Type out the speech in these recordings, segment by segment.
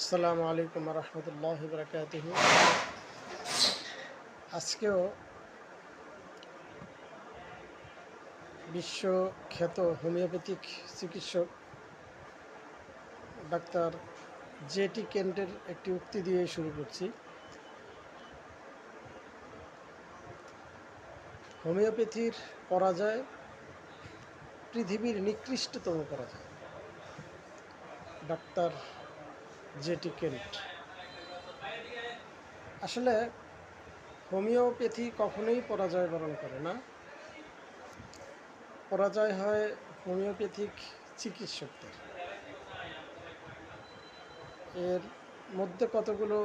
আসসালামু আলাইকুম রহমতুল্লাহি বারাকাতুহু। আজকেও বিশ্বখ্যাত হোমিওপ্যাথিক চিকিৎসক ডাক্তার জে.টি. কেন্টের একটি উক্তি দিয়ে শুরু করছি। হোমিওপ্যাথির পরাজয় পৃথিবীর নিকৃষ্টতম পরাজয়। ডাক্তার জে.টি. কেন্ট। আসলে হোমিওপ্যাথি কখনোই পরাজয় বরণ করে না। পরাজয় হয় হোমিওপ্যাথিক চিকিৎসকদের। এর মধ্যে কতগুলো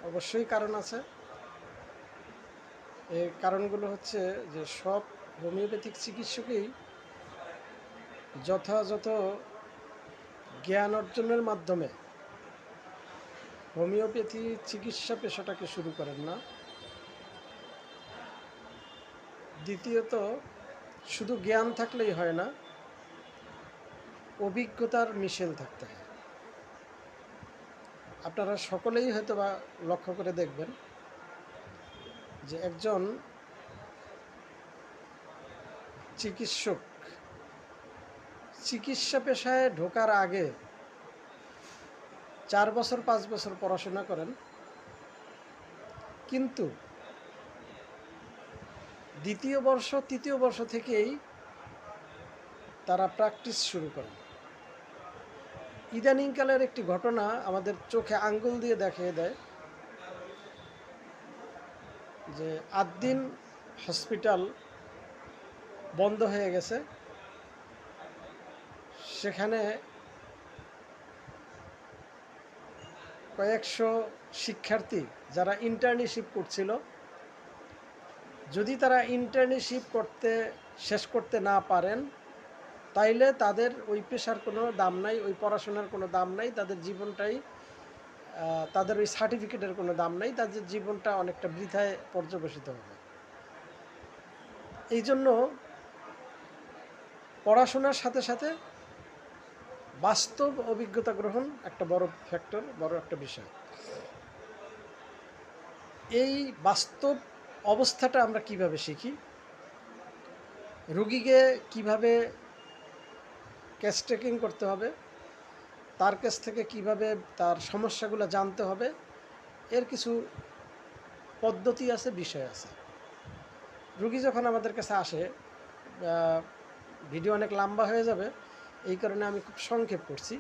অবশ্যই কারণ আছে। এই কারণগুলো হচ্ছে যে সব হোমিওপ্যাথিক চিকিৎসকই যথাযথ জ্ঞান অর্জনের মাধ্যমে হোমিওপ্যাথি চিকিৎসা পেশাটাকে শুরু করেন না। দ্বিতীয়ত, শুধু জ্ঞান থাকলেই হয় না, অভিজ্ঞতার মিশেল থাকতে হয়। আপনারা সকলেই হয়তো বা লক্ষ্য করে দেখবেন যে একজন চিকিৎসক চিকিৎসা পেশায় ঢোকার আগে 4 বছর 5 বছর পড়াশোনা করেন, কিন্তু দ্বিতীয় বর্ষ তৃতীয় বর্ষ থেকেই তারা প্র্যাকটিস শুরু করেন। ইদানিংকালের একটি ঘটনা আমাদের চোখে আঙ্গুল দিয়ে দেখিয়ে দেয় যে আদ্দিন হসপিটাল বন্ধ হয়ে গেছে। সেখানে কয়েকশো শিক্ষার্থী যারা ইন্টার্নশিপ করছিল, যদি তারা ইন্টার্নশিপ শেষ করতে না পারেন, তাইলে তাদের ওই পেশার কোনো দাম নাই, ওই পড়াশোনার কোনো দাম নাই, তাদের জীবনটাই তাদের ওই সার্টিফিকেটের কোনো দাম নাই, তাদের জীবনটা অনেকটা বৃথায় পর্যবেসিত হবে। এই জন্য পড়াশোনার সাথে সাথে বাস্তব অভিজ্ঞতা গ্রহণ একটা বড় ফ্যাক্টর, বড় একটা বিষয়। এই বাস্তব অবস্থাটা আমরা কিভাবে শিখি, রুগীকে কিভাবে কেস টেকিং করতে হবে, তার কাছ থেকে কিভাবে তার সমস্যাগুলো জানতে হবে, এর কিছু পদ্ধতি আছে, বিষয় আছে। রুগী যখন আমাদের কাছে আসে, ভিডিও অনেক লম্বা হয়ে যাবে, এই কারণে আমি খুব সংক্ষেপ করছি।